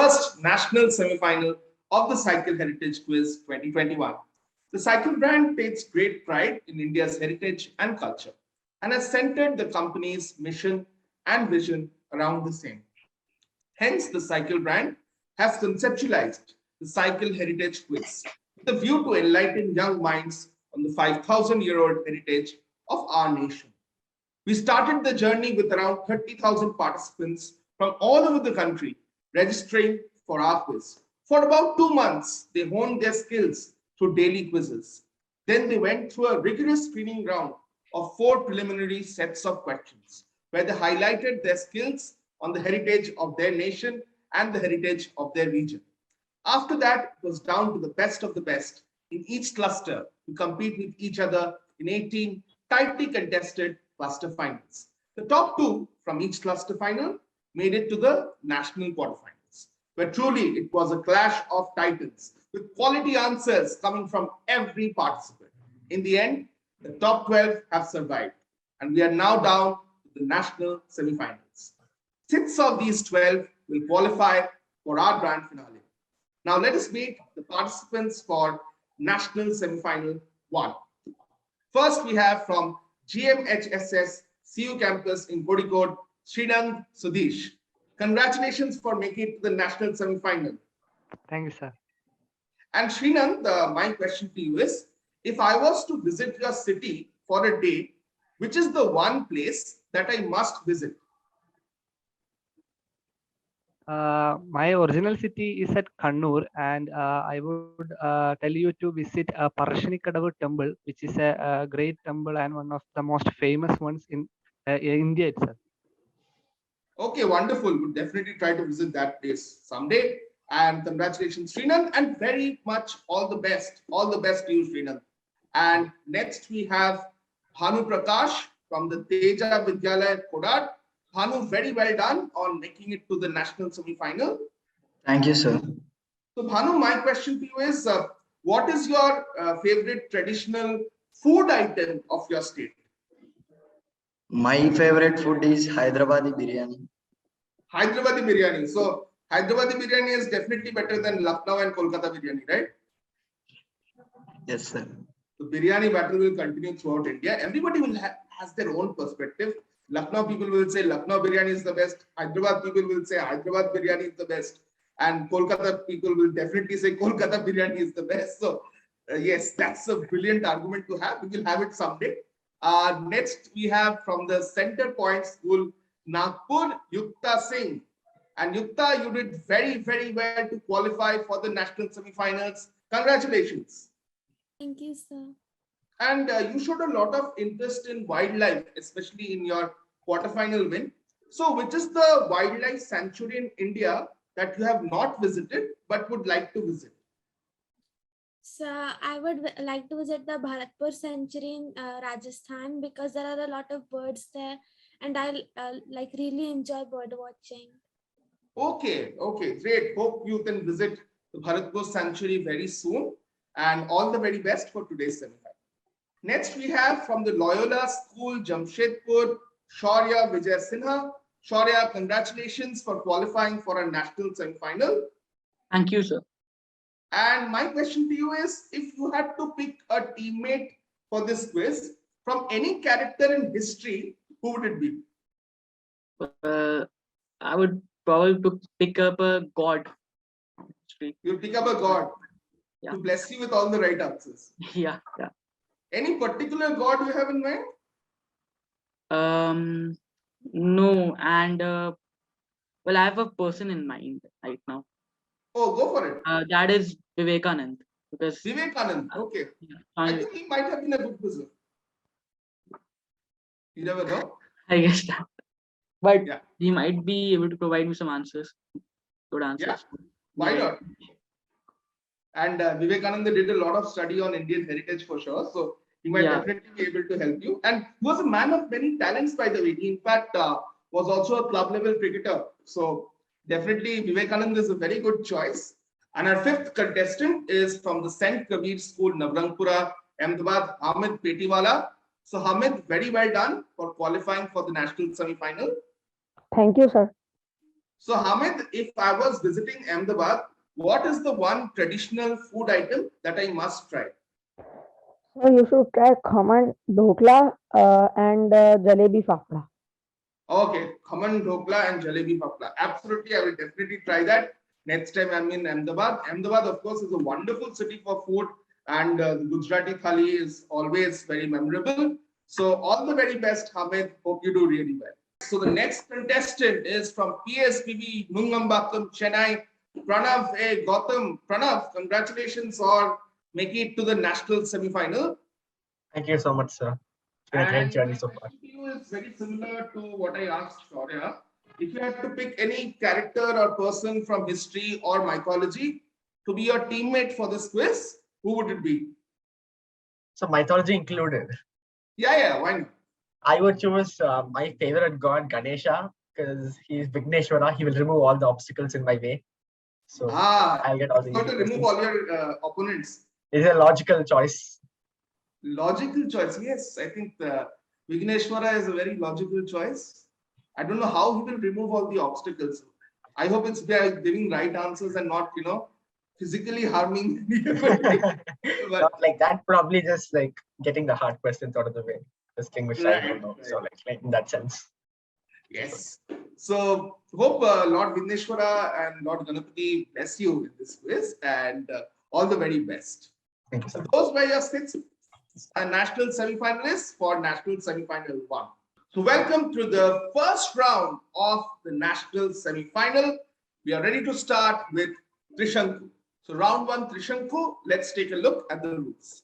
first national semi-final of the Cycle Heritage Quiz 2021. The cycle brand takes great pride in India's heritage and culture and has centered the company's mission and vision around the same. Hence, the cycle brand has conceptualized the Cycle Heritage Quiz with a view to enlighten young minds on the 5,000-year-old heritage of our nation. We started the journey with around 30,000 participants from all over the country registering for our quiz. For about 2 months, they honed their skills through daily quizzes. Then they went through a rigorous screening round of 4 preliminary sets of questions, where they highlighted their skills on the heritage of their nation and the heritage of their region. After that, it was down to the best of the best in each cluster to compete with each other in 18 tightly contested cluster finals. The top 2 from each cluster final made it to the national quarterfinals, where truly it was a clash of titans with quality answers coming from every participant. In the end, the top 12 have survived, and we are now down to the national semi-finals. 6 of these 12 will qualify for our grand finale. Now let us meet the participants for national semi-final 1. First, we have from GMHSS CU campus in Kozhikode, Sreenandh, Sudheesh. Congratulations for making it to the national semi-final. Thank you, sir. And Sreenandh, my question to you is, if I was to visit your city for a day, which is the one place that I must visit? My original city is at Kannur, and I would tell you to visit Parashanikadavu temple, which is a great temple and one of the most famous ones in India itself. Okay, wonderful. We'll definitely try to visit that place someday. And congratulations, Sreenandh, and very much all the best. All the best to you, Sreenandh. And next we have Hanu Prakash from the Teja Vidyalaya Kodad. Hanu, very well done on making it to the national semi-final. Thank you, sir. So, Hanu, my question to you is, what is your favorite traditional food item of your state? My favorite food is Hyderabadi biryani. Hyderabadi biryani. So, Hyderabadi biryani is definitely better than Lucknow and Kolkata biryani, right? Yes, sir. The biryani battle will continue throughout India. Everybody will has their own perspective. Lucknow people will say Lucknow biryani is the best. Hyderabad people will say Hyderabad biryani is the best. And Kolkata people will definitely say Kolkata biryani is the best. So, yes, that's a brilliant argument to have. We will have it someday. Next, we have from the Center Point School, Nagpur, Yukta Singh. And Yukta, you did very, very well to qualify for the national semi-finals. Congratulations. Thank you, sir. And you showed a lot of interest in wildlife, especially in your quarterfinal win. So, which is the wildlife sanctuary in India that you have not visited but would like to visit? So I would like to visit the Bharatpur Sanctuary in Rajasthan, because there are a lot of birds there, and I like really enjoy bird watching. Okay, great. Hope you can visit the Bharatpur Sanctuary very soon, and all the very best for today's semifinal. Next, we have from the Loyola School, Jamshedpur, Shaurya, Vijay Sinha. Shaurya, congratulations for qualifying for a national semifinal. Thank you, sir. And my question to you is, if you had to pick a teammate for this quiz from any character in history, who would it be? I would probably pick up a god. You'll pick up a god to bless you with all the right answers. Yeah. Any particular god you have in mind? No, and well, I have a person in mind right now. Oh, go for it. That is Vivekanand. Because Vivekanand, okay. I think he might have been a good quizzer. You never know. I guess that. But he might be able to provide me some answers. Good answers. Yeah. Why not? And Vivekananda did a lot of study on Indian heritage for sure. So he might definitely be able to help you. And he was a man of many talents, by the way. He, in fact, was also a club level cricketer. So definitely Vivekananda is a very good choice. And our fifth contestant is from the St. Kabir School, Navrangpura, Ahmedabad, Hamid Petiwala. So Hamid, very well done for qualifying for the national semi-final. Thank you, sir. So Hamid, if I was visiting Ahmedabad, what is the one traditional food item that I must try? So you should try khaman dhokla and jalebi fafda. Okay, khaman dhokla and jalebi fafda. Absolutely, I will definitely try that next time I'm in Ahmedabad. Ahmedabad, of course, is a wonderful city for food, and the Gujarati thali is always very memorable. So all the very best, Hamid. Hope you do really well. So the next contestant is from PSPB Nungambakkam, Chennai. Pranav, hey Gautam. Pranav, congratulations on making it to the national semi-final. Thank you so much, sir. It's been a great journey so far. Is very similar to what I asked Shaurya. If you had to pick any character or person from history or mythology to be your teammate for this quiz, who would it be? So mythology included. Yeah, why not? I would choose my favorite god Ganesha because he's Vigneshwara. He will remove all the obstacles in my way. So I'll get all the. You're going to remove all your opponents. It's a logical choice. Logical choice, yes. I think Vigneshwara is a very logical choice. I don't know how he will remove all the obstacles. I hope it's by giving right answers and not, physically harming. Not like that. Probably just like getting the hard questions out of the way. This thing which I don't know. Right. So like in that sense. Yes. So hope Lord Vigneshwara and Lord Ganapati bless you in this quiz and all the very best. Thank you, sir. So those were your 6 national semi-finalists for national semi-final 1. So welcome to the first round of the national semi-final. We are ready to start with Trishanku. So round 1 Trishanku, let's take a look at the rules.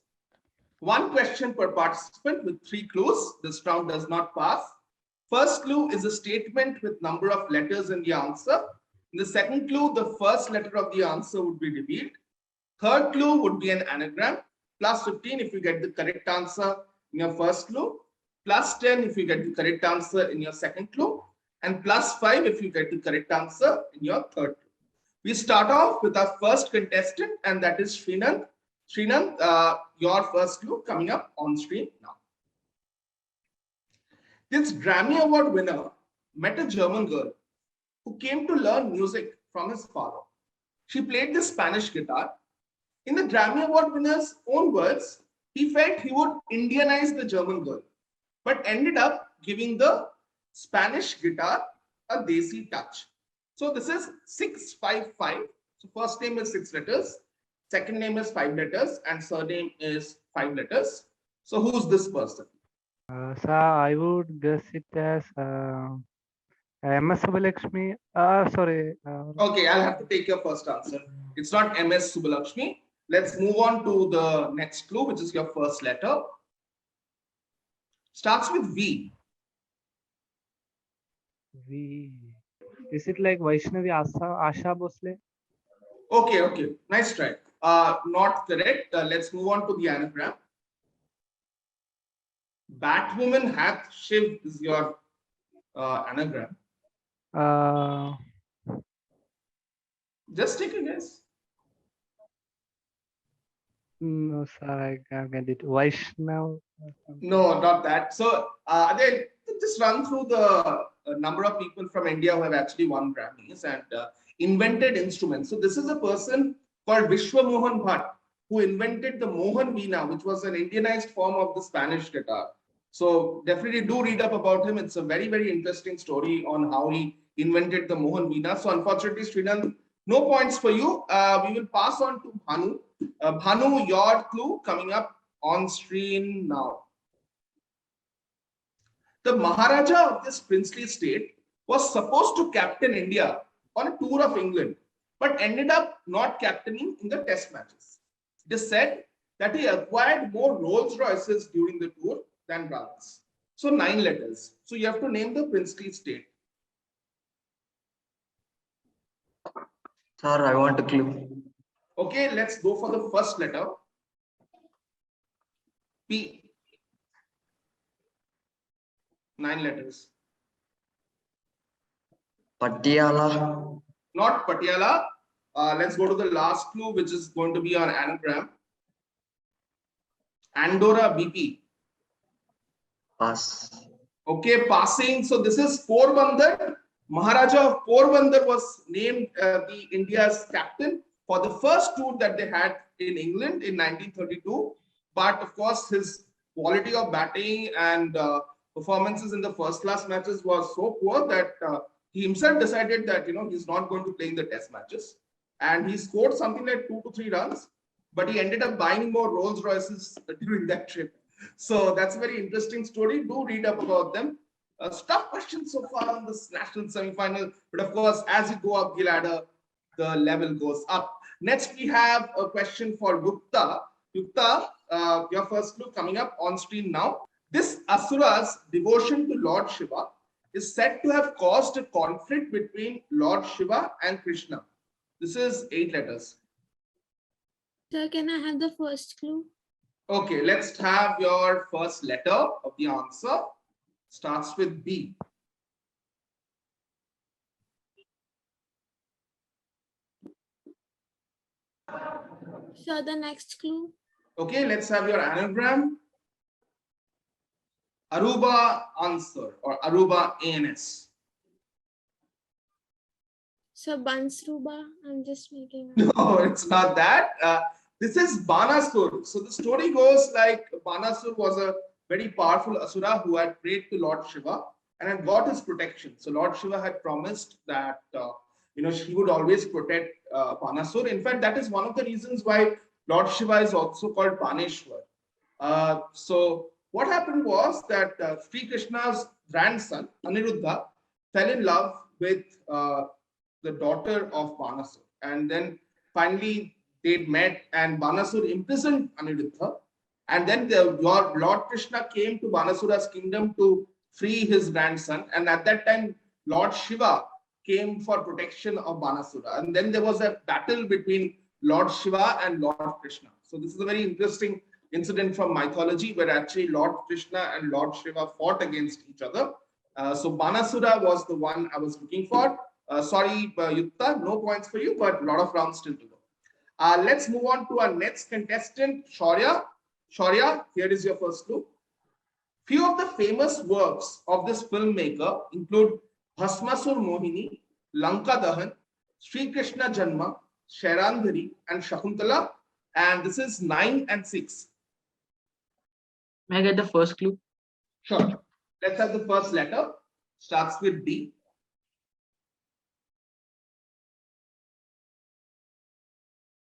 1 question per participant with 3 clues. This round does not pass. First clue is a statement with number of letters in the answer. In the second clue, the first letter of the answer would be revealed. Third clue would be an anagram. Plus 15 if you get the correct answer in your first clue. Plus 10 if you get the correct answer in your second clue. And plus 5 if you get the correct answer in your third clue. We start off with our first contestant, and that is Sreenandh. Sreenandh, your first clue coming up on screen now. This Grammy Award winner met a German girl who came to learn music from his father. She played the Spanish guitar. In the Grammy Award winner's own words, he felt he would Indianize the German girl, but ended up giving the Spanish guitar a desi touch. So this is 655. So first name is 6 letters, second name is 5 letters, and surname is 5 letters. So who's this person? So I would guess it as MS Subbalakshmi. Sorry. Okay, I'll have to take your first answer. It's not MS Subbalakshmi. Let's move on to the next clue, which is your first letter. Starts with V. V. Is it like Vaishnavi Asha Bhosle? Okay. Nice try. Not correct. Let's move on to the anagram. Batwoman hath Shiv is your anagram. Just take a guess. No, sir, I can't get it. Vaishnav? No, not that. So then just run through the number of people from India who have actually won Grammys and invented instruments. So this is a person called Vishwa Mohan Bhatt who invented the Mohan Veena, which was an Indianized form of the Spanish guitar. So definitely do read up about him. It's a very, very interesting story on how he invented the Mohan Veena. So unfortunately, Sreenandh, no points for you. We will pass on to Hanu. Hanu, your clue coming up on screen now. The Maharaja of this princely state was supposed to captain India on a tour of England, but ended up not captaining in the test matches. It is said that he acquired more Rolls Royces during the tour than runs. So 9 letters. So you have to name the princely state. Sir, I want a clue. Okay, let's go for the first letter. P. 9 letters. Patiala. Not Patiala. Let's go to the last clue, which is going to be our anagram. Andorra BP. Pass. Okay, passing. So this is Porbandar. Maharaja of Porbandar was named the India's captain for the first tour that they had in England in 1932. But of course, his quality of batting and performances in the first class matches was so poor that he himself decided that he's not going to play in the test matches. And he scored something like 2 to 3 runs, but he ended up buying more Rolls Royces during that trip. So that's a very interesting story. Do read up about them. Tough question so far on this national semi-final, but of course, as you go up the ladder, the level goes up. Next, we have a question for Gupta. Gupta, your first clue coming up on screen now. This Asura's devotion to Lord Shiva is said to have caused a conflict between Lord Shiva and Krishna. This is 8 letters. Sir, can I have the first clue? Okay, let's have your first letter of the answer. Starts with B. Sir, the next clue. Okay, let's have your anagram. Aruba answer or Aruba ANS. Sir, Bansruba. I'm just making up. No, it's not that. This is Banasur. So the story goes like Banasur was a very powerful Asura who had prayed to Lord Shiva and had got his protection. So Lord Shiva had promised that he would always protect Banasur. In fact, that is one of the reasons why Lord Shiva is also called Baneshwar. So what happened was that Sri Krishna's grandson Aniruddha fell in love with the daughter of Banasur, and then finally they met, and Banasur imprisoned Aniruddha. And then Lord Krishna came to Banasura's kingdom to free his grandson. And at that time, Lord Shiva came for protection of Banasura. And then there was a battle between Lord Shiva and Lord Krishna. So this is a very interesting incident from mythology where actually Lord Krishna and Lord Shiva fought against each other. So Banasura was the one I was looking for. Sorry, Yutta, no points for you, but a lot of rounds still to go. Let's move on to our next contestant, Shaurya. Shaurya, here is your first clue. Few of the famous works of this filmmaker include Bhasmasur Mohini, Lanka Dahan, Sri Krishna Janma, Shairandhari, and Shakuntala. And this is 9 and 6. May I get the first clue? Sure. Let's have the first letter. Starts with D.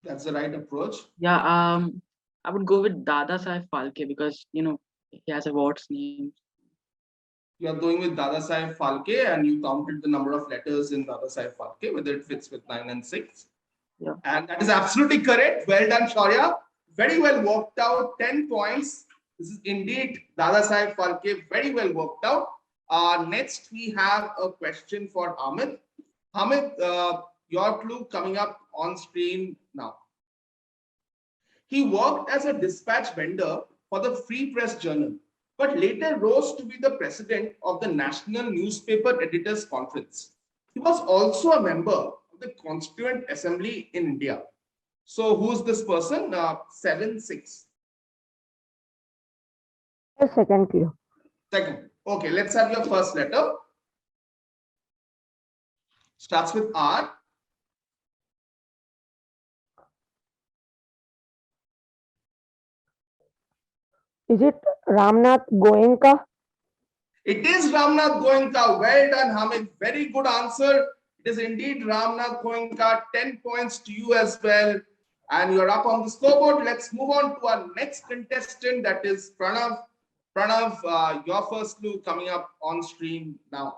That's the right approach. Yeah, I would go with Dada Saheb Phalke because he has awards names. You are going with Dada Saheb Phalke, and you counted the number of letters in Dada Saheb Phalke, whether it fits with 9 and 6. Yeah. And that is absolutely correct. Well done, Shaurya. Very well worked out. 10 points. This is indeed Dada Saheb Phalke. Very well worked out. Next, we have a question for Hamid. Hamid, your clue coming up on screen now. He worked as a dispatch vendor for the Free Press Journal, but later rose to be the president of the National Newspaper Editors Conference. He was also a member of the Constituent Assembly in India. So who's this person? 7-6. The second clue. Second. Okay, let's have your first letter. Starts with R. Is it Ramnath Goenka? It is Ramnath Goenka. Well done, Hamid. Very good answer. It is indeed Ramnath Goenka. 10 points to you as well. And you're up on the scoreboard. Let's move on to our next contestant. That is Pranav. Pranav, your first clue coming up on screen now.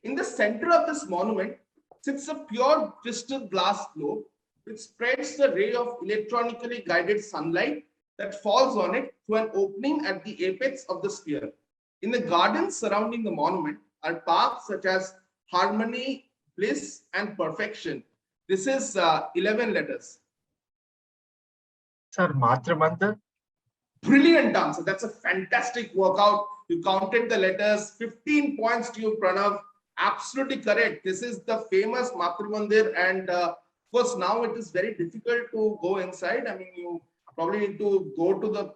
In the center of this monument sits a pure crystal glass globe which spreads the ray of electronically guided sunlight that falls on it through an opening at the apex of the sphere. In the gardens surrounding the monument are parks such as Harmony, Bliss, and Perfection. This is 11 letters. Sir, Matra Mantra. Brilliant answer. That's a fantastic workout. You counted the letters. 15 points to you, Pranav. Absolutely correct. This is the famous Matra Mandir, and of course now it is very difficult to go inside. I mean, you probably need to go to the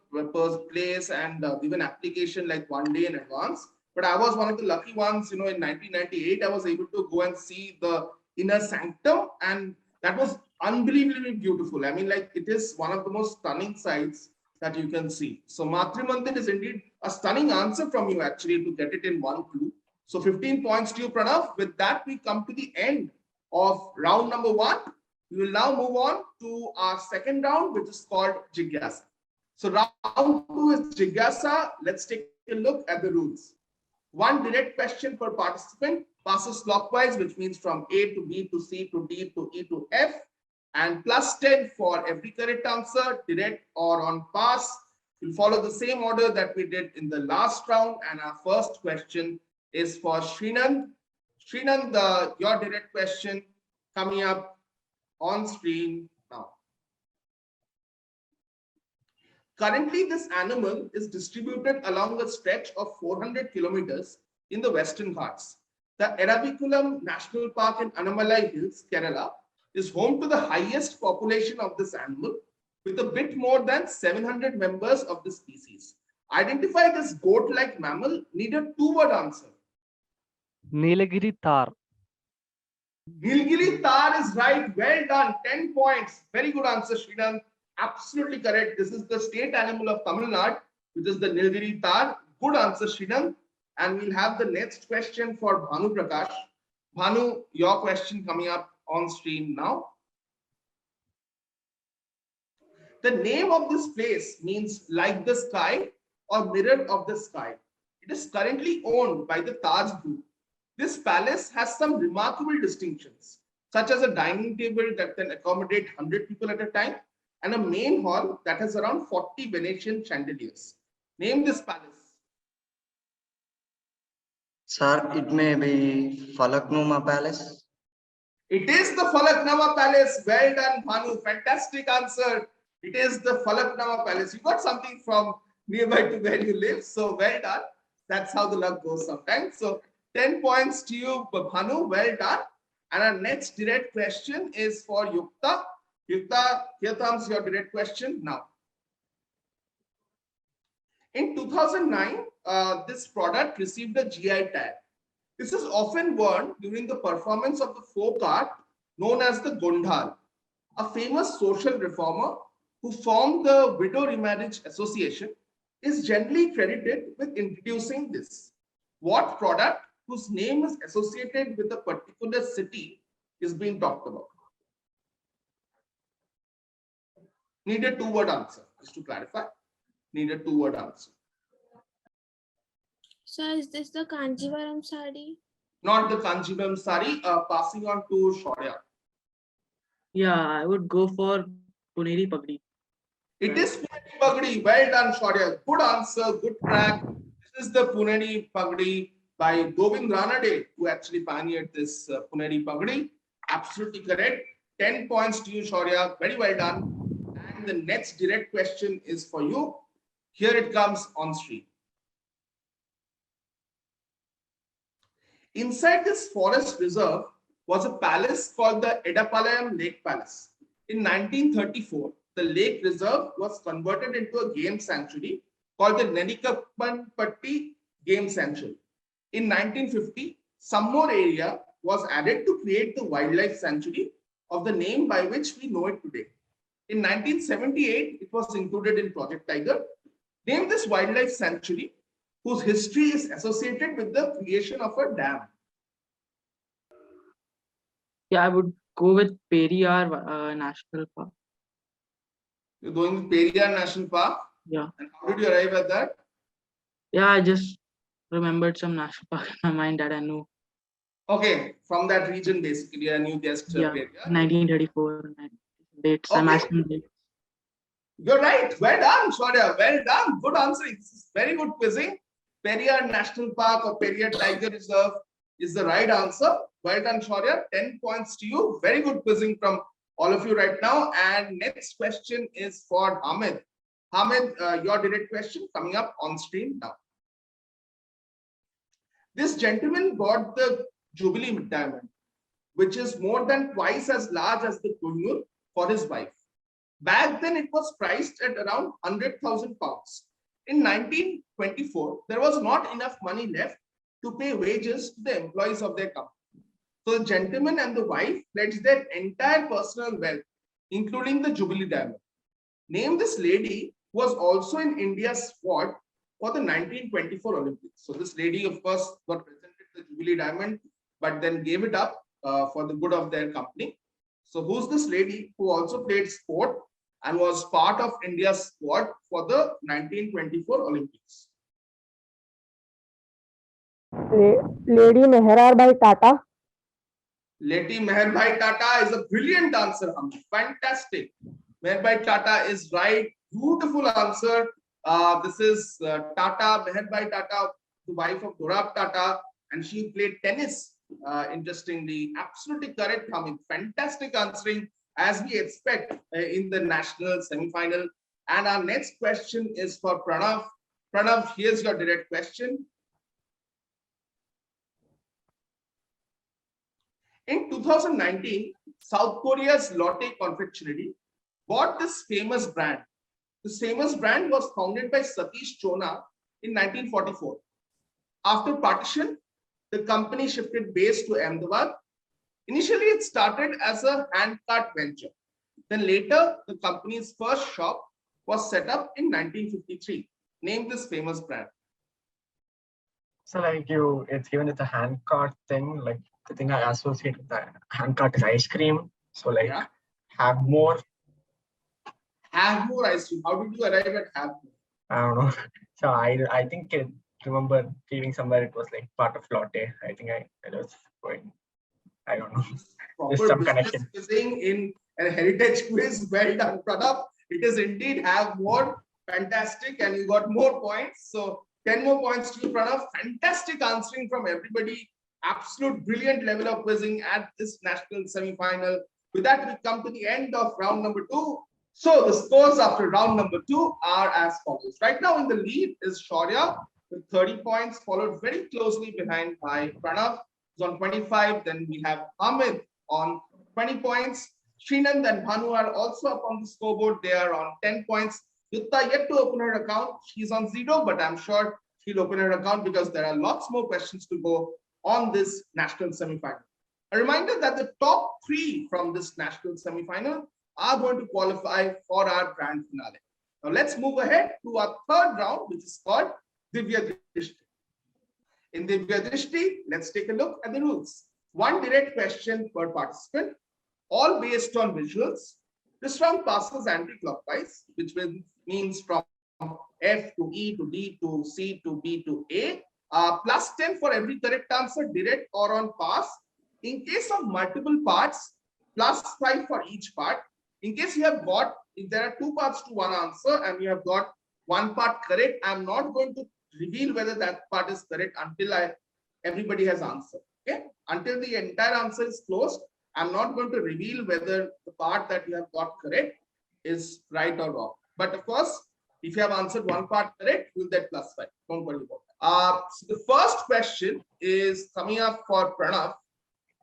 place and give an application like one day in advance. but I was one of the lucky ones. In 1998, I was able to go and see the inner sanctum, and that was unbelievably beautiful. I mean, like, it is one of the most stunning sights that you can see. So Matri Mandir is indeed a stunning answer from you, actually, to get it in one clue. So 15 points to you, Pranav. With that, we come to the end of round number 1. We will now move on to our second round, which is called Jigyasa. So round 2 is Jigyasa. Let's take a look at the rules. One direct question per participant passes clockwise, which means from A to B to C to D to E to F, and plus 10 for every correct answer, direct or on pass. We'll follow the same order that we did in the last round, and our first question is for Sreenandh. Sreenandh, your direct question coming up on screen now. Currently, this animal is distributed along a stretch of 400 kilometers in the Western Ghats. The Eraviculam National Park in Annamalai Hills, Kerala, is home to the highest population of this animal, with a bit more than 700 members of the species. Identify this goat-like mammal. Need a 2-word answer. Nilagiri Tar. Nilgiri Tar is right. Well done. 10 points. Very good answer, Sreenandh. Absolutely correct. This is the state animal of Tamil Nadu, which is the Nilgiri Tar. Good answer, Sreenandh. And we'll have the next question for Hanu Prakash. Hanu, your question coming up on screen now. The name of this place means like the sky or mirror of the sky. It is currently owned by the Taj Group. This palace has some remarkable distinctions, such as a dining table that can accommodate 100 people at a time, and a main hall that has around 40 Venetian chandeliers. Name this palace. Sir, it may be Falaknuma Palace. It is the Falaknuma Palace. Well done, Bhanu. Fantastic answer. It is the Falaknuma Palace. You got something from nearby to where you live. So well done. That's how the luck goes sometimes. So 10 points to you, Bhanu. Well done. And our next direct question is for Yukta. Yukta, here comes your direct question now. In 2009, this product received a GI tag. This is often worn during the performance of the folk art known as the Gondhal. A famous social reformer who formed the Widow Remarriage Association is generally credited with introducing this. What product whose name is associated with a particular city is being talked about? Need a 2-word answer, just to clarify. Need a 2-word answer. So is this the Kanjivaram sari? Not the Kanjivaram sari. Passing on to Shaurya. Yeah, I would go for Puneri Pagdi. It is Puneri Pagdi. Well done, Shaurya. Good answer. Good track. This is the Puneri Pagdi by Govind Ranade, who actually pioneered this Puneri Pagdi. Absolutely correct. 10 points to you, Shaurya. Very well done. And the next direct question is for you. Here it comes on screen. Inside this forest reserve was a palace called the Edapalayam Lake Palace. In 1934, the lake reserve was converted into a game sanctuary called the Nedikappanpatti Game Sanctuary. In 1950, some more area was added to create the wildlife sanctuary of the name by which we know it today. In 1978, it was included in Project Tiger. Name this wildlife sanctuary whose history is associated with the creation of a dam. Yeah, I would go with Periyar National Park. You're going with Periyar National Park? Yeah. And how did you arrive at that? Yeah, I just remembered some national park in my mind that I knew. Okay, from that region basically, a new guest. Yeah, Periyar. 1934 dates. Okay. I'm asking dates. You're right. Well done, Shaurya. Well done. Good answering. Very good quizzing. Periyar National Park or Periyar Tiger Reserve is the right answer. Well done, Shaurya. 10 points to you. Very good quizzing from all of you right now. And next question is for Hamid. Hamid, your direct question coming up on screen now. This gentleman bought the Jubilee diamond, which is more than twice as large as the Kohinoor, for his wife. Back then, it was priced at around 100,000 pounds. In 1929, 1924, there was not enough money left to pay wages to the employees of their company. So the gentleman and the wife pledged their entire personal wealth, including the Jubilee Diamond. Name this lady who was also in India's squad for the 1924 Olympics. So this lady, of course, got presented the Jubilee Diamond, but then gave it up for the good of their company. So who's this lady who also played sport and was part of India's squad for the 1924 Olympics? Lady Meherbai Tata. Lady Meherbai Tata is a brilliant answer. Fantastic. Meherbai Tata is right. Beautiful answer. This is Tata, Meherbai Tata, the wife of Gaurav Tata, and she played tennis. Interestingly, absolutely correct. Fantastic answering as we expect in the national semi-final. And our next question is for Pranav. Pranav, here's your direct question. In 2019, South Korea's Lotte Confectionery bought this famous brand. This famous brand was founded by Satish Chona in 1944. After partition, the company shifted base to Ahmedabad. Initially, it started as a handcart venture. Then later, the company's first shop was set up in 1953. Name this famous brand. So like it's given as a handcart thing, like the thing I associate with the handcart is ice cream. So like have more. Have more ice cream. How did you arrive at have more? I don't know. So I think I remember reading somewhere it was like part of Lotte. I think I was going. I don't know. There's some connection. In a heritage quiz. Well done, Pranav. It is indeed have more. Fantastic, and you got more points. So 10 more points to you, Pranav. Fantastic answering from everybody. Absolute brilliant level of quizzing at this national semi-final. With that, we come to the end of round number 2. So the scores after round number 2 are as follows. Right now in the lead is Shaurya with 30 points, followed very closely behind by Pranav, who's on 25. Then we have Hamid on 20 points. Sreenandh and Hanu are also up on the scoreboard. They are on 10 points. Gupta yet to open her account. She's on 0, but I'm sure she'll open her account because there are lots more questions to go on this national semi-final. A reminder that the top 3 from this national semi-final are going to qualify for our grand finale. Now let's move ahead to our third round, which is called Divya Drishti. In Divya Drishti, let's take a look at the rules. 1 direct question per participant, all based on visuals. This round passes anti-clockwise, which means from F to E to D to C to B to A. Plus 10 for every correct answer, direct or on pass. In case of multiple parts, plus 5 for each part. In case you have got, if there are 2 parts to one answer and you have got 1 part correct, I'm not going to reveal whether that part is correct until everybody has answered. Okay? Until the entire answer is closed, I'm not going to reveal whether the part that you have got correct is right or wrong. But of course, if you have answered 1 part correct, you'll get plus 5. Don't worry about that. So the first question is coming up for Pranav.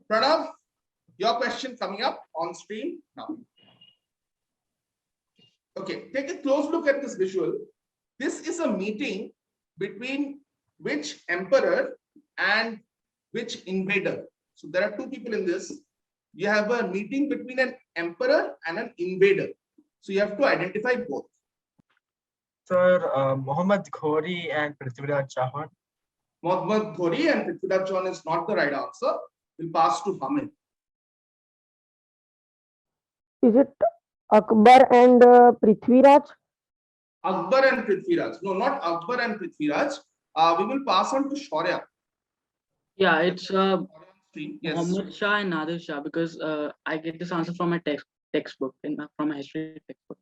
Pranav, your question coming up on screen now. Okay, take a close look at this visual. This is a meeting between which emperor and which invader. So there are 2 people in this. You have a meeting between an emperor and an invader. So you have to identify both. Sir, Muhammad Ghori and Prithviraj Chauhan. Muhammad Ghori and Prithviraj Chauhan is not the right answer. We'll pass to Hamid. Is it Akbar and Prithviraj? Akbar and Prithviraj. No, not Akbar and Prithviraj. We will pass on to Shaurya. Yeah, it's Yes. Muhammad Shah and Nadir Shah, because I get this answer from my textbook, from a history textbook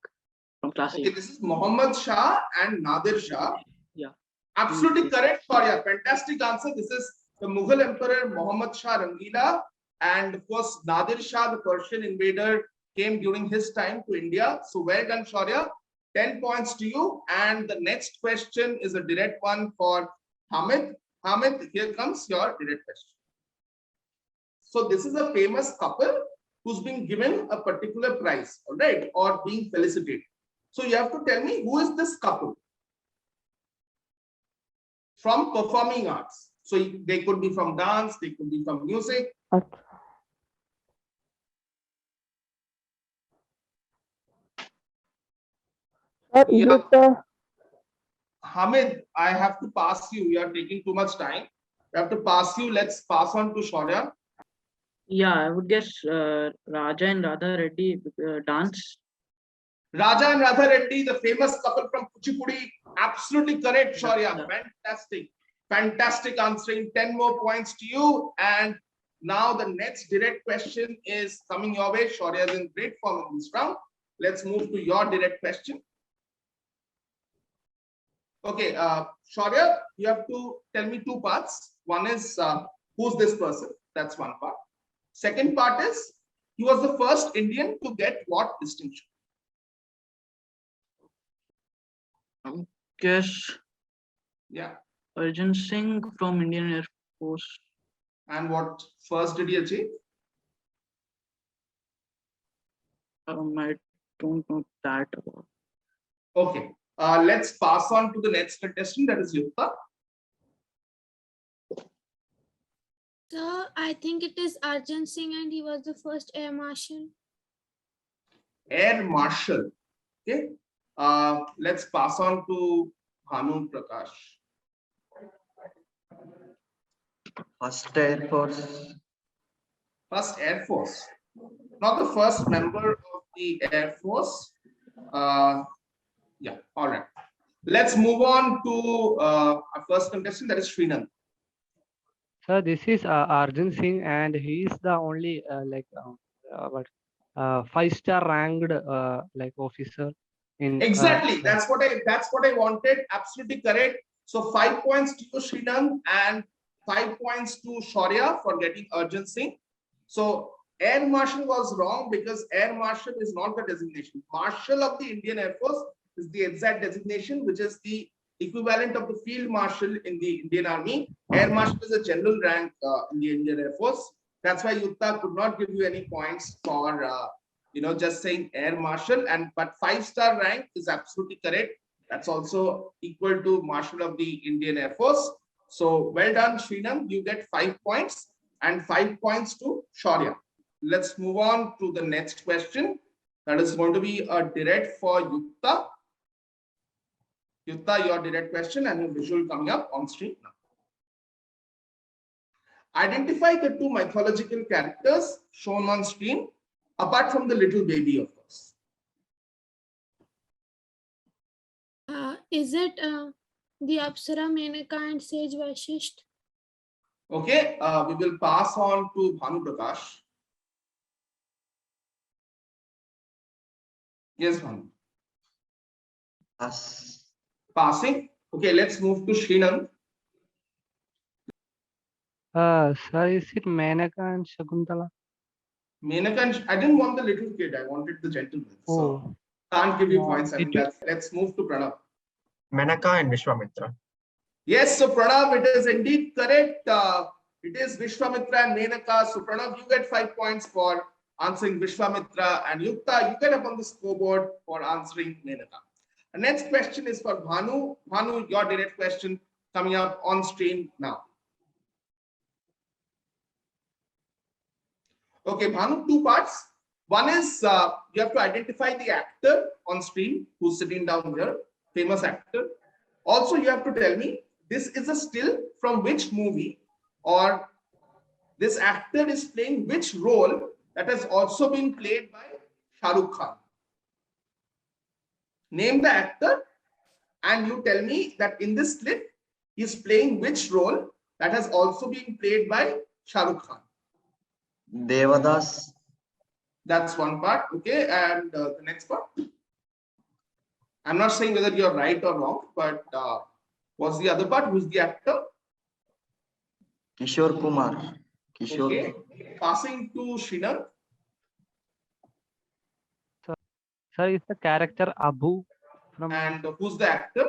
from class 8. Okay, this is Muhammad Shah and Nadir Shah. Yeah. Absolutely correct, Shaurya. Fantastic answer. This is the Mughal Emperor Muhammad Shah Rangila, and of course Nadir Shah, the Persian invader, came during his time to India. So well done, Shaurya. 10 points to you. And the next question is a direct one for Hamid. Hamid, here comes your direct question. So this is a famous couple who's been given a particular prize, all right, or being felicitated. So you have to tell me who is this couple. from performing arts. So they could be from dance, they could be from music. अच्छा. Sir, is Yeah. it Hamid, I have to pass you. You are taking too much time. I have to pass you. Let's pass on to Shaurya. Yeah, I would guess Raja and Radha Reddy dance. Raja and Radha Reddy, the famous couple from Kuchipudi. Absolutely correct, Shaurya. Fantastic. Fantastic answering. 10 more points to you. And now the next direct question is coming your way. Shaurya is in great form in this round. Let's move to your direct question. Okay, Shaurya, you have to tell me two parts. One is who's this person? That's one part. Second part is he was the first Indian to get what distinction? Guess Yeah. Arjun Singh from Indian Air Force. And what first did he achieve? I don't know that about. Okay, let's pass on to the next contestant, that is Gupta. So I think it is Arjun Singh, and he was the first air marshal. Air Marshal. Okay, let's pass on to Hanu Prakash. First Air Force. First Air Force, not the first member of the Air Force. Yeah, all right. Let's move on to our first contestant, that is Sreenandh. Sir, this is Arjun Singh, and he is the only 5-star ranked like officer in. Exactly, that's what I wanted. Absolutely correct. So 5 points to you, Sreenandh, and 5 points to Shaurya for getting Arjun Singh. So Air Marshal was wrong because Air Marshal is not the designation. Marshal of the Indian Air Force is the exact designation, which is the equivalent of the Field Marshal in the Indian Army. Air Marshal is a general rank in the Indian Air Force. That's why Yutta could not give you any points for just saying Air Marshal. But 5-star rank is absolutely correct. That's also equal to Marshal of the Indian Air Force. So well done, Sreenandh. You get 5 points and 5 points to Shaurya. Let's move on to the next question. That is going to be a direct for Yutta. Yutta, your direct question and your visual coming up on screen now. Identify the two mythological characters shown on screen, apart from the little baby, of course. Is it the Apsara, Menaka, and Sage Vashisht? Okay, we will pass on to Hanu Prakash. Yes, Hanu. Pass. Passing. Okay, let's move to Sreenandh. Sir, is it Menaka and Shakuntala? Menaka, I didn't want the little kid. I wanted the gentleman. So can't give you points. I mean, let's move to Pranav. Menaka and Vishwamitra. Yes, so Pranav, it is indeed correct. It is Vishwamitra and Menaka. So Pranav, you get 5 points for answering Vishwamitra, and Yukta, you get up on the scoreboard for answering Menaka. The next question is for Bhanu. Bhanu, your direct question coming up on screen now. Okay, Bhanu, 2 parts. One is you have to identify the actor on screen who's sitting down here, famous actor. Also, you have to tell me this is a still from which movie, or this actor is playing which role that has also been played by Shah Rukh Khan. Name the actor and you tell me that in this clip he is playing which role that has also been played by Shah Rukh Khan. Devadas. That's one part. Okay, and the next part. I'm not saying whether you're right or wrong, but what's the other part? Who's the actor? Kishore Kumar. Kishore. Okay, passing to Sreenandh. Sir, is the character Abu from And who's the actor?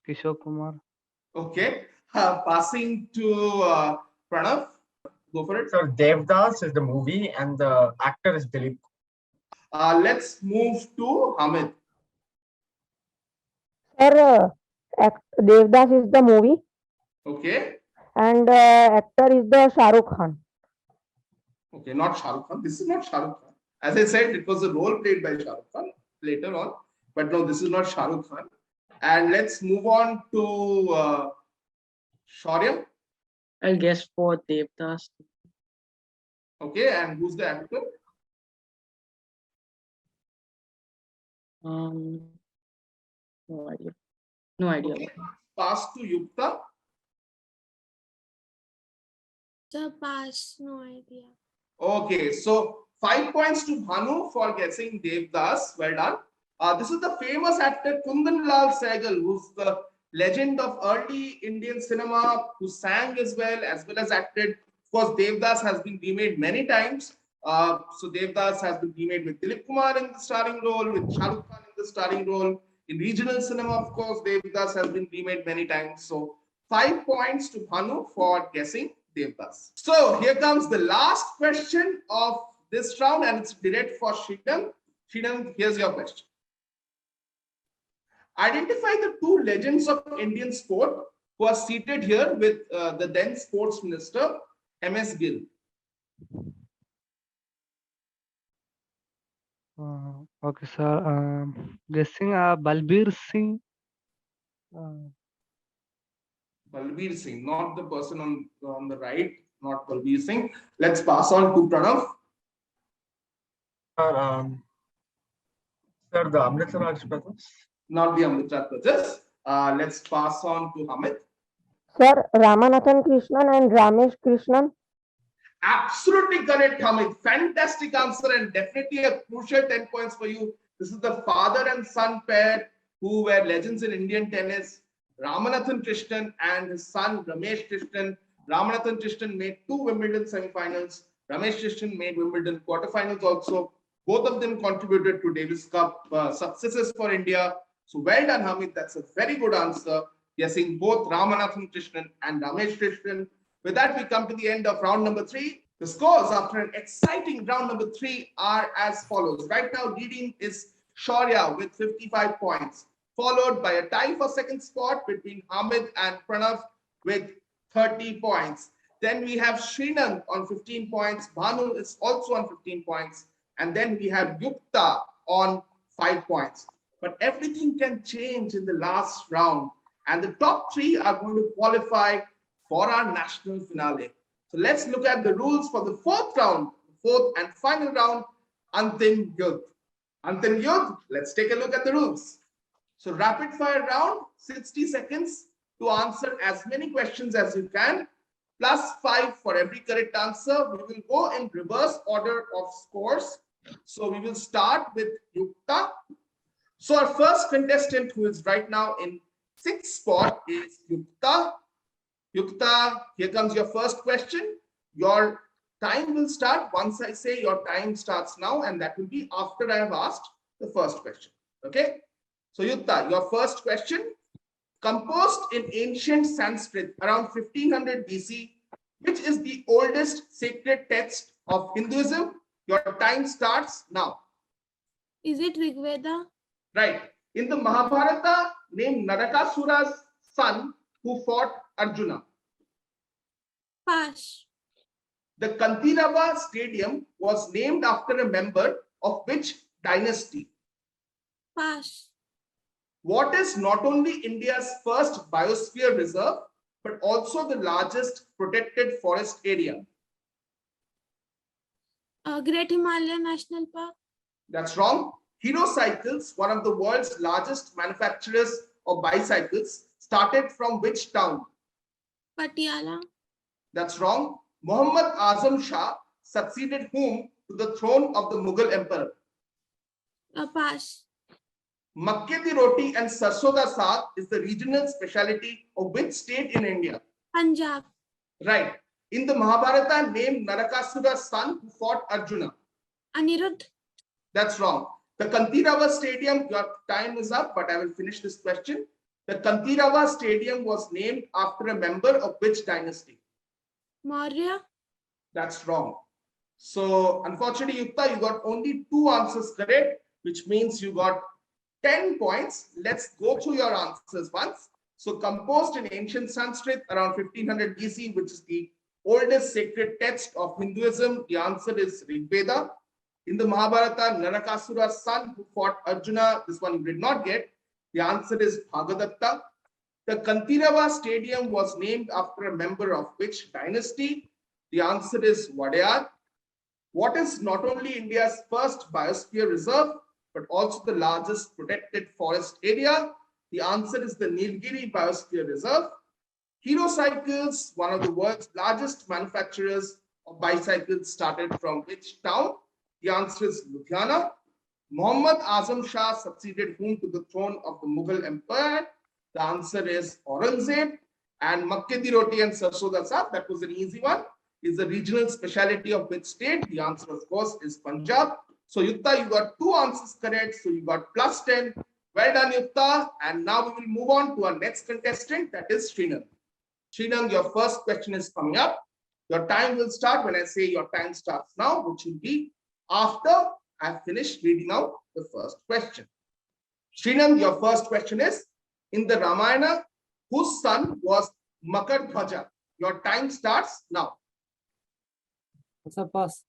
Kishore Kumar? Okay, passing to Pranav. Go for it. So Devdas is the movie and the actor is Dilip. Let's move to Hamid. Sir, Devdas is the movie, Okay. and actor is the Shah Rukh Khan. Okay, not Shah Rukh Khan. This is not Shah Rukh Khan. As I said, it was a role played by Shah Rukh Khan later on. But no, this is not Shah Rukh Khan. And let's move on to Shaurya. I'll guess for Devdas. Okay, and who's the actor? No idea. No idea. Okay. Pass to Yukta. So pass, no idea. Okay, so 5 points to Hanu for guessing Devdas. Well done. This is the famous actor Kundan Lal Sehgal, who's the legend of early Indian cinema, who sang as well as acted. Of course, Devdas has been remade many times. So Devdas has been remade with Dilip Kumar in the starring role, with Shah Rukh Khan in the starring role. In regional cinema, of course, Devdas has been remade many times. So 5 points to Hanu for guessing Devdas. So here comes the last question of this round, and it's direct for Sreenandh. Sreenandh, here's your question. Identify the two legends of Indian sport who are seated here with the then sports minister, M.S. Gill. Okay, sir. Guessing Balbir Singh. Balbir Singh, not the person on the right, not Balbir Singh. Let's pass on to Pranav. Sir, the Amritraj brothers. Not the Amritraj brothers. Let's pass on to Hamid. Sir, Ramanathan Krishnan and Ramesh Krishnan. Absolutely correct, Hamid. Fantastic answer, and definitely a crucial 10 points for you. This is the father and son pair who were legends in Indian tennis. Ramanathan Krishnan and his son Ramesh Krishnan. Ramanathan Krishnan made 2 Wimbledon semifinals. Ramesh Krishnan made Wimbledon quarterfinals also. Both of them contributed to Davis Cup successes for India. So well done, Hamid. That's a very good answer. Guessing both Ramanathan Krishnan and Ramesh Krishnan. With that, we come to the end of round number 3. The scores after an exciting round number 3 are as follows. Right now, leading is Shaurya with 55 points, followed by a tie for second spot between Hamid and Pranav with 30 points. Then we have Sreenandh on 15 points. Bhanu is also on 15 points. And then we have Gupta on 5 points. But everything can change in the last round. And the top 3 are going to qualify for our national finale. So let's look at the rules for the 4th round, 4th and final round, Antim Yudh. Antim Yudh, let's take a look at the rules. So rapid fire round, 60 seconds to answer as many questions as you can, plus 5 for every correct answer. We will go in reverse order of scores. So we will start with Yukta. So our first contestant, who is right now in 6th spot, is Yukta. Yukta, here comes your first question. Your time will start once I say your time starts now, and that will be after I have asked the first question. Okay? So Yukta, your first question. Composed in ancient Sanskrit around 1500 BC, which is the oldest sacred text of Hinduism? Your time starts now. Is it Rig Veda? Right. In the Mahabharata, name Narakasura's son who fought Arjuna. Pass. The Kantirava Stadium was named after a member of which dynasty? Pass. What is not only India's first biosphere reserve, but also the largest protected forest area? Great Himalayan National Park. That's wrong. Hero Cycles, one of the world's largest manufacturers of bicycles, started from which town? Patiala. That's wrong. Muhammad Azam Shah succeeded whom to the throne of the Mughal emperor? Pass. Makke di roti and sarson da saag is the regional specialty of which state in India? Punjab. Right. In the Mahabharata, name Narakasura's son who fought Arjuna. Anirudh. That's wrong. The Kantirava Stadium, your time is up, but I will finish this question. The Kantirava Stadium was named after a member of which dynasty? Morya. That's wrong. So unfortunately, Yukta, you got only 2 answers correct, which means you got 10 points. Let's go through your answers once. So composed in ancient Sanskrit around 1500 BC, which is the oldest sacred text of Hinduism, the answer is Rig Veda. In the Mahabharata, Narakasura's son who fought Arjuna, this one you did not get, the answer is Bhagadatta. The Kantirava Stadium was named after a member of which dynasty? The answer is Wadayar. What is not only India's first biosphere reserve, but also the largest protected forest area? The answer is the Nilgiri Biosphere Reserve. Hero Cycles, one of the world's largest manufacturers of bicycles, started from which town? The answer is Ludhiana. Muhammad Azam Shah succeeded whom to the throne of the Mughal Empire? The answer is Aurangzeb. And Makke di Roti and Sarson da Saag, that was an easy one, is the regional speciality of which state? The answer, of course, is Punjab. So Yukta, you got 2 answers correct. So you got +10. Well done, Yukta. And now we will move on to our next contestant, that is Sreenandh. Sreenandh, your first question is coming up. Your time will start when I say your time starts now, which will be after I've finished reading out the first question. Sreenandh, your first question is, in the Ramayana, whose son was Makardhwaja? Your time starts now. Sir, pass.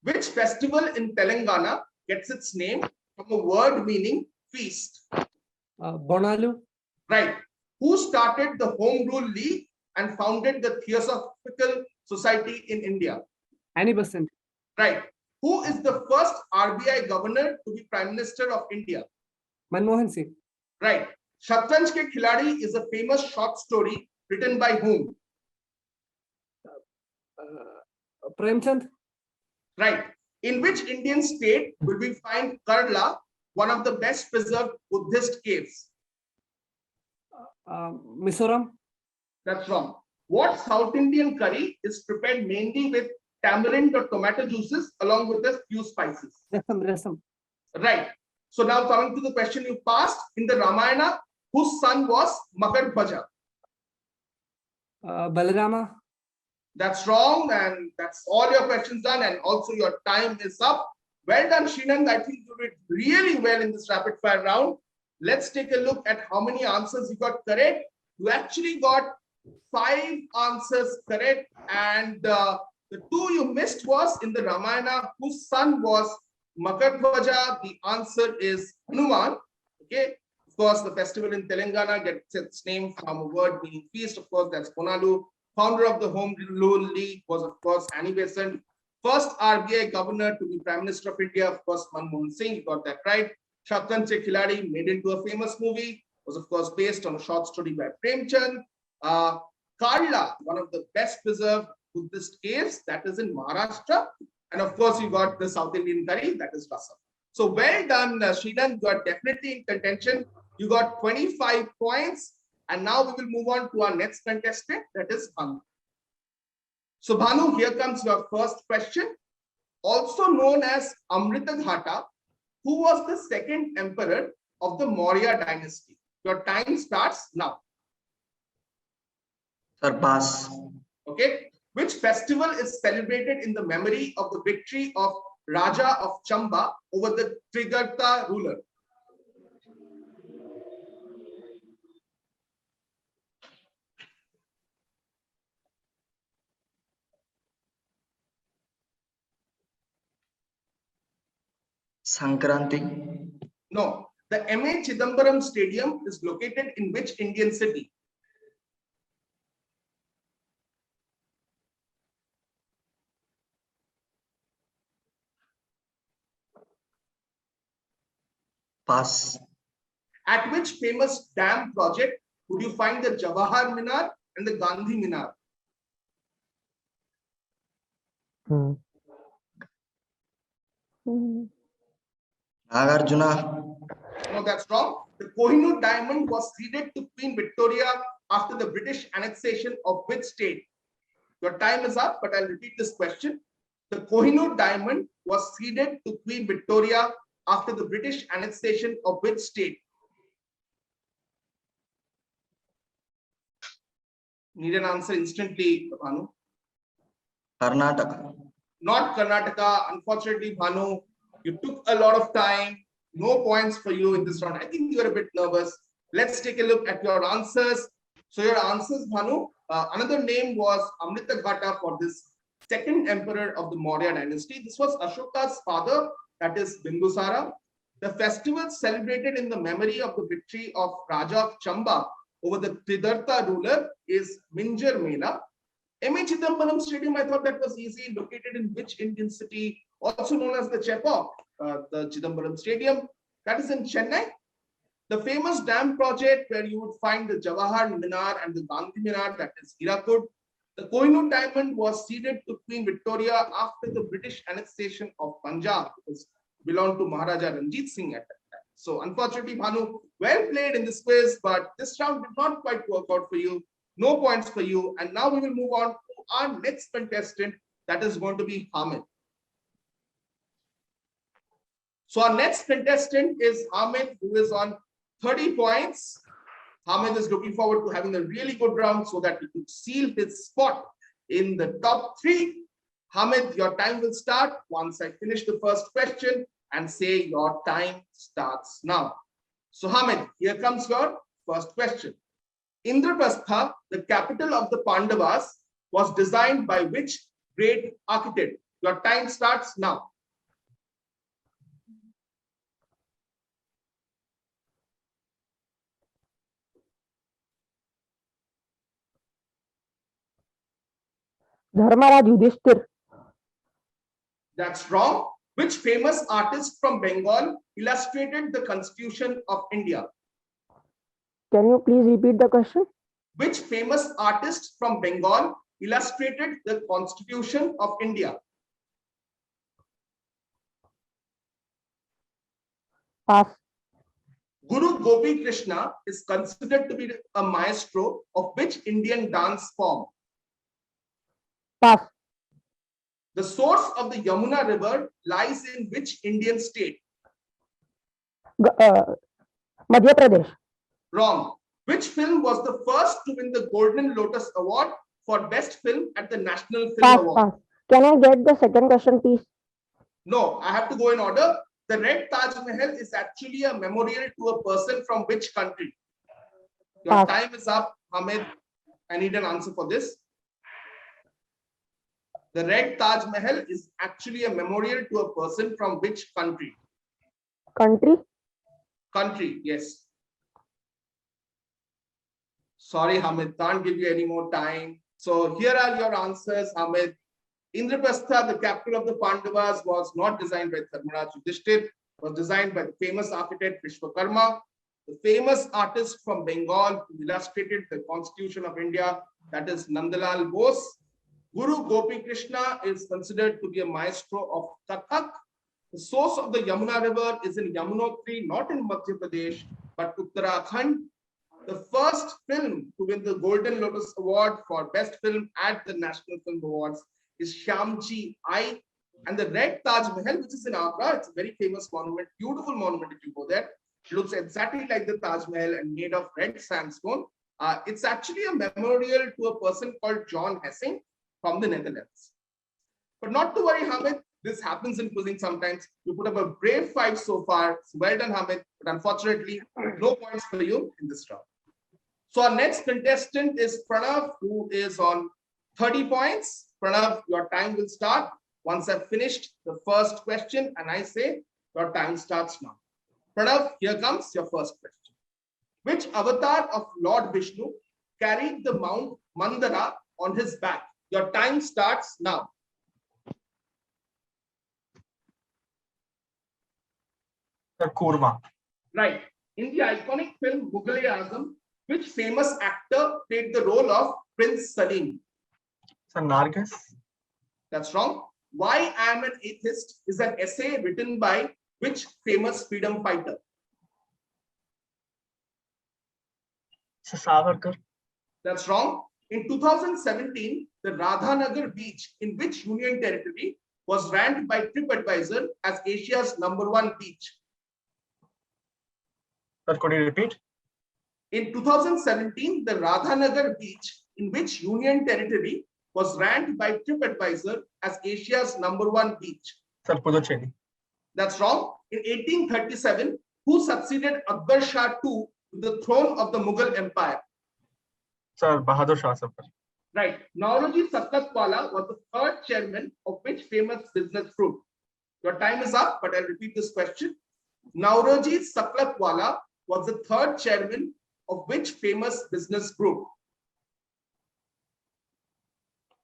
Which festival in Telangana gets its name from a word meaning feast? Bonalu. Right. Who started the Home Rule League and founded the Theosophical Society in India? Annie Besant. Right. Who is the first RBI governor to be Prime Minister of India? Manmohan Singh. Right. Shatranj Ke Khiladi is a famous short story written by whom? Premchand. Right. In which Indian state will we find Kerala, one of the best preserved Buddhist caves? Mizoram. That's wrong. What South Indian curry is prepared mainly with tamarind or tomato juices along with a few spices? Rasam. Right. So now coming to the question you passed, in the Ramayana, whose son was Makardhwaja? Balarama. That's wrong, and that's all your questions done, and also your time is up. Well done, Sreenandh. I think you did really well in this rapid fire round. Let's take a look at how many answers you got correct. You actually got 5 answers correct, and the 2 you missed was in the Ramayana, whose son was Makardhwaja. The answer is Hanuman. Okay. Of course, the festival in Telangana gets its name from a word meaning feast. Of course, that's Bonalu. Founder of the Home Rule League was, of course, Annie Besant. First RBI governor to be Prime Minister of India, of course, Manmohan Singh. You got that right. Shatranj Ke Khiladi, made into a famous movie, was, of course, based on a short story by Premchand. Kerala, one of the best preserved Buddhist caves, that is in Maharashtra. And of course, you got the South Indian curry, that is rasam. So well done, Sreenandh. You are definitely in contention. You got 25 points. And now we will move on to our next contestant, that is Hanu. So Bhanu, here comes your first question. Also known as Amrita Ghata, who was the second emperor of the Morya dynasty? Your time starts now. Sir, pass. Okay. Which festival is celebrated in the memory of the victory of Raja of Chamba over the Trigarta ruler? Sankranti. No. The M.A. Chidambaram Stadium is located in which Indian city? Pass. At which famous dam project would you find the Jawahar Minar and the Gandhi Minar? Nagarjuna. No, that's wrong. The Kohinoor diamond was ceded to Queen Victoria after the British annexation of which state? Your time is up, but I'll repeat this question. The Kohinoor diamond was ceded to Queen Victoria after the British annexation of which state? Need an answer instantly, Bhanu. Karnataka. Not Karnataka. Unfortunately, Bhanu, you took a lot of time. No points for you in this round. I think you were a bit nervous. Let's take a look at your answers. So your answers, Hanu, another name was Amritaghatta for this second emperor of the Morya dynasty. This was Ashoka's father, that is Bindusara. The festival celebrated in the memory of the victory of Raja of Chamba over the Tridartha ruler is Minjar Mela. M.A. Chidambaram Stadium, I thought that was easy, located in which Indian city, also known as the Chepauk, the Chidambaram Stadium, that is in Chennai. The famous dam project where you would find the Jawahar Minar and the Gandhi Minar, that is Hirakud. The Kohinoor diamond was ceded to Queen Victoria after the British annexation of Punjab. It belonged to Maharaja Ranjit Singh at that time. So unfortunately, Bhanu, well played in this quiz, but this round did not quite work out for you. No points for you. And now we will move on to our next contestant, that is going to be Hamid. So our next contestant is Hamid, who is on 30 points. Hamid is looking forward to having a really good round so that he could seal his spot in the top 3. Hamid, your time will start once I finish the first question and say your time starts now. So Hamid, here comes your first question. Indraprastha, the capital of the Pandavas, was designed by which great architect? Your time starts now. Dharmaraj Yudhishthir. That's wrong. Which famous artist from Bengal illustrated the Constitution of India? Can you please repeat the question? Which famous artist from Bengal illustrated the Constitution of India? Pass. Guru Gopi Krishna is considered to be a maestro of which Indian dance form? Pass. The source of the Yamuna River lies in which Indian state? Madhya Pradesh. Wrong. Which film was the first to win the Golden Lotus Award for Best Film at the National Film Pass. Award? Pass. Can I get the second question, please? No, I have to go in order. The Red Taj Mahal is actually a memorial to a person from which country? Your Pass. time is up, Hamid. I need an answer for this. The Red Taj Mahal is actually a memorial to a person from which country? Country. Country, yes. Sorry, Hamid, can't give you any more time. So here are your answers, Hamid. Indraprastha, the capital of the Pandavas, was not designed by Dharmaraj Yudhishthir, was designed by the famous architect Vishwakarma. The famous artist from Bengal who illustrated the Constitution of India, that is Nandalal Bose. Guru Gopi Krishna is considered to be a maestro of Kathak. The source of the Yamuna River is in Yamunotri, not in Madhya Pradesh, but Uttarakhand. The first film to win the Golden Lotus Award for Best Film at the National Film Awards is Shyamji I. And the Red Taj Mahal, which is in Agra, it's a very famous monument, beautiful monument if you go there. It looks exactly like the Taj Mahal and made of red sandstone. It's actually a memorial to a person called John Hessing from the Netherlands. But not to worry, Hamid, this happens in quizzing sometimes. You put up a brave fight so far. So well done, Hamid. But unfortunately, no points for you in this round. So our next contestant is Pranav, who is on 30 points. Pranav, your time will start once I've finished the first question and I say your time starts now. Pranav, here comes your first question. Which avatar of Lord Vishnu carried the Mount Mandara on his back? Your time starts now. The Kurma. Right. In the iconic film Mughal-e-Azam, which famous actor played the role of Prince Salim? So Nargis. That's wrong. Why I Am an Atheist is an essay written by which famous freedom fighter? So Savarkar. That's wrong. In 2017, the Radhanagar beach in which union territory was ranked by TripAdvisor as Asia's #1 beach? But could you repeat? In 2017, the Radhanagar beach in which union territory was ranked by TripAdvisor as Asia's #1 beach? Sir Puducherry. That's wrong. In 1837, who succeeded Akbar Shah II to the throne of the Mughal Empire? Sir, Bahadur Shah Zafar. Right. Nauroji Saklatwala was the third chairman of which famous business group? Your time is up, but I'll repeat this question. Nauroji Saklatwala was the third chairman of which famous business group?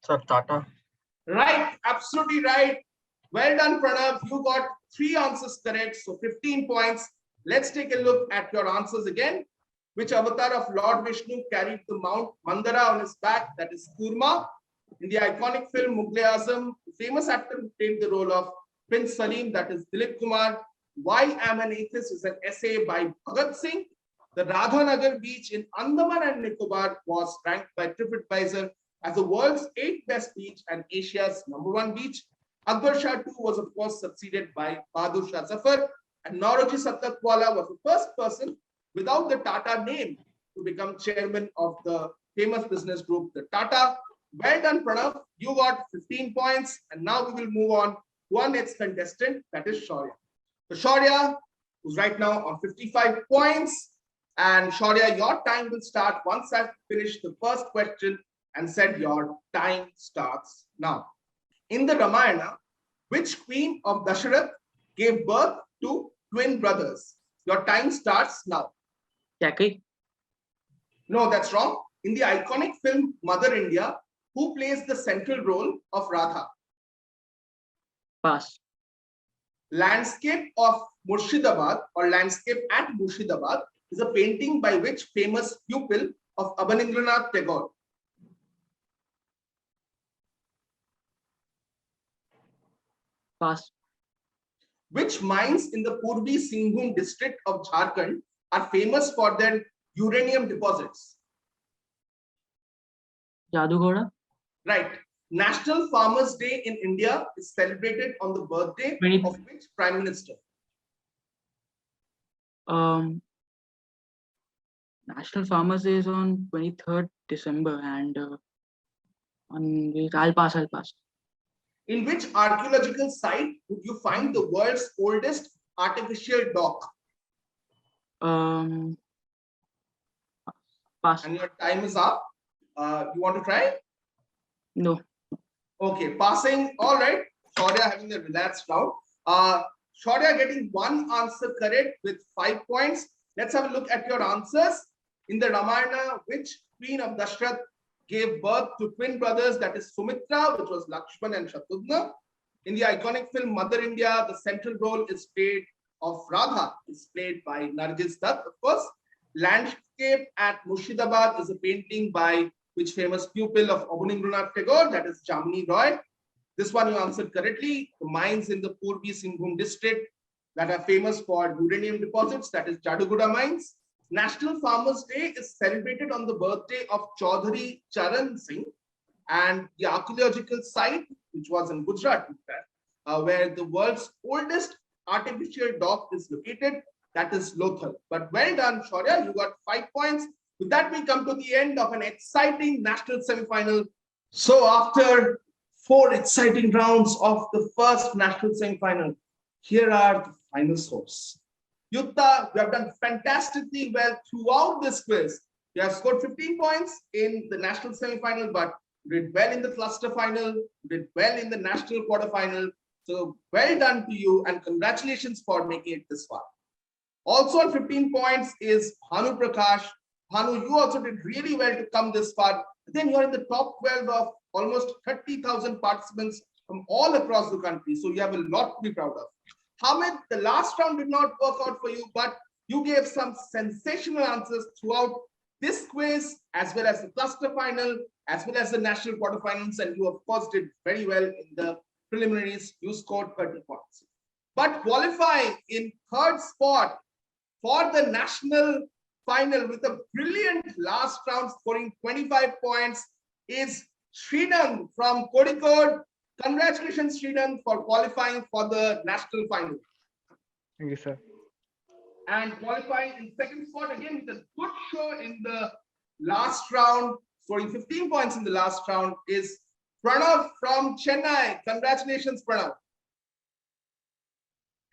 Sir, Tata. Right, absolutely right. Well done, Pranav. You got 3 answers correct, so 15 points. Let's take a look at your answers again. Which avatar of Lord Vishnu carried the Mount Mandara on his back? That is Kurma. In the iconic film Mughal-e-Azam, the famous actor who played the role of Prince Salim, that is Dilip Kumar. Why Am an Atheist is an essay by Bhagat Singh. The Radhanagar beach in Andaman and Nicobar was ranked by TripAdvisor as the world's 8th best beach and Asia's #1 beach. Akbar Shah II was of course succeeded by Bahadur Shah Zafar, and Nauroji Saklatwala was the first person without the Tata name to become chairman of the famous business group, the Tata. Well done, Pranav. You got 15 points, and now we will move on to our next contestant, that is Shaurya. So Shaurya, who's right now on 55 points, and Shaurya, your time will start once I've finished the first question and said your time starts now. In the Ramayana, which queen of Dasharath gave birth to twin brothers? Your time starts now. Jackie. No, that's wrong. In the iconic film Mother India, who plays the central role of Radha? Pass. Landscape of Murshidabad or Landscape at Murshidabad is a painting by which famous pupil of Abanindranath Tagore? Pass. Which mines in the Purbi Singhbhum district of Jharkhand are famous for their uranium deposits? Jadugoda. Right. National Farmers Day in India is celebrated on the birthday of which Prime Minister? National Farmers Day is on 23rd December, and I'll pass. In which archaeological site would you find the world's oldest artificial dock? Pass. And your time is up. You want to try? No. Okay, passing. All right. Shaurya having a relaxed round. Shaurya getting 1 answer correct with 5 points. Let's have a look at your answers. In the Ramayana, which queen of Dashrath gave birth to twin brothers? That is Sumitra, which was Lakshman and Shatrughna. In the iconic film Mother India, the central role is played of Radha, is played by Nargis Dutt, of course. Landscape at Murshidabad is a painting by which famous pupil of Abanindranath Tagore? That is Jamini Roy. This one you answered correctly. The mines in the Purbi Singhbhum district that are famous for uranium deposits, that is Jadugoda mines. National Farmers Day is celebrated on the birthday of Chaudhary Charan Singh, and the archaeological site, which was in Gujarat, where the world's oldest artificial dock is located, that is Lothal. But well done, Shaurya, you got 5 points. With that, we come to the end of an exciting national semi-final. So after 4 exciting rounds of the first national semi-final, here are the final scores. Yutta, you have done fantastically well throughout this quiz. You have scored 15 points in the national semi-final, but you did well in the cluster final, you did well in the national quarterfinal. So well done to you, and congratulations for making it this far. Also on 15 points is Hanu Prakash. Hanu, you also did really well to come this far. Then you're in the top 12 of almost 30,000 participants from all across the country. So you have a lot to be proud of. Hamid, the last round did not work out for you, but you gave some sensational answers throughout this quiz, as well as the cluster final, as well as the national quarterfinals, and you of course did very well in the preliminaries. You scored 30 points. But qualifying in 3rd spot for the national final with a brilliant last round, scoring 25 points, is Sreenandh from Kozhikode. Congratulations, Sreenandh, for qualifying for the national final. Thank you, sir. And qualifying in 2nd spot again with a good show in the last round, scoring 15 points in the last round, is Pranav from Chennai. Congratulations, Pranav.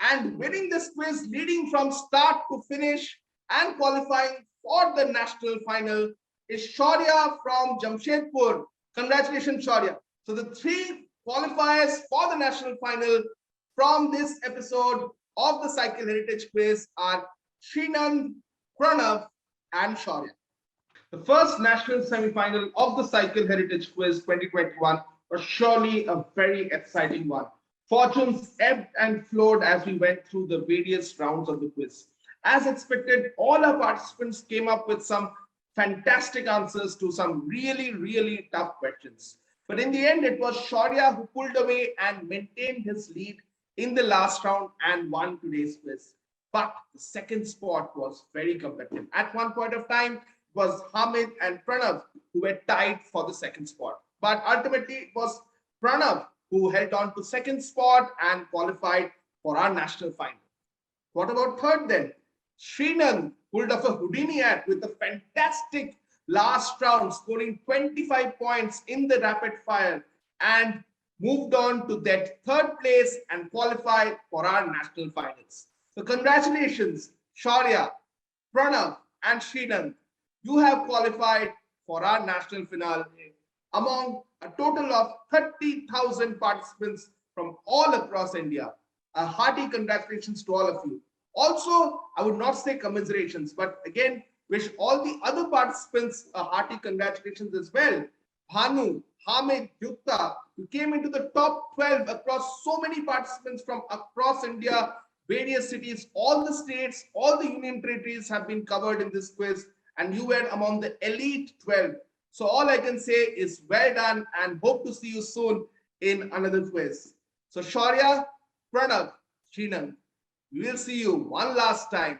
And winning this quiz, leading from start to finish And qualifying for the national final is Shaurya from Jamshedpur. Congratulations, Shaurya. So the three qualifiers for the national final from this episode of the Cycle Heritage Quiz are Sreenandh, Pranav, and Shaurya. The first national semi-final of the Cycle Heritage Quiz 2021 was surely a very exciting one. Fortunes ebbed and flowed as we went through the various rounds of the quiz. As expected, all our participants came up with some fantastic answers to some really tough questions. But in the end, it was Shaurya who pulled away and maintained his lead in the last round and won today's quiz. But the second spot was very competitive. At one point of time, it was Hamid and Pranav who were tied for the second spot. But ultimately, it was Pranav who held on to second spot and qualified for our national final. What about third then? Sreenandh pulled off a Houdini act with a fantastic last round, scoring 25 points in the rapid fire and moved on to that third place and qualified for our national finals. So congratulations, Shaurya, Pranav, and Sreenandh. You have qualified for our national finale among a total of 30,000 participants from all across India. A hearty congratulations to all of you. Also, I would not say commiserations, but again, wish all the other participants a hearty congratulations as well. Hanu, Hamid, Gupta, you came into the top 12 across so many participants from across India, various cities, all the states, all the union territories have been covered in this quiz, and you were among the elite 12. So all I can say is well done and hope to see you soon in another quiz. So Shaurya, Pranav, Sreenandh, we will see you one last time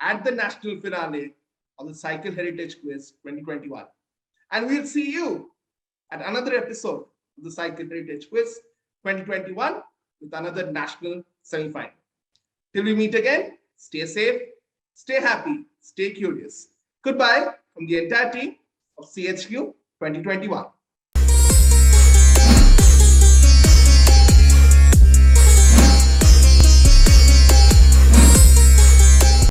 at the national finale of the Cycle Heritage Quiz 2021. And we'll see you at another episode of the Cycle Heritage Quiz 2021 with another national semi-final. Till we meet again, stay safe, stay happy, stay curious. Goodbye from the entire team of CHQ 2021.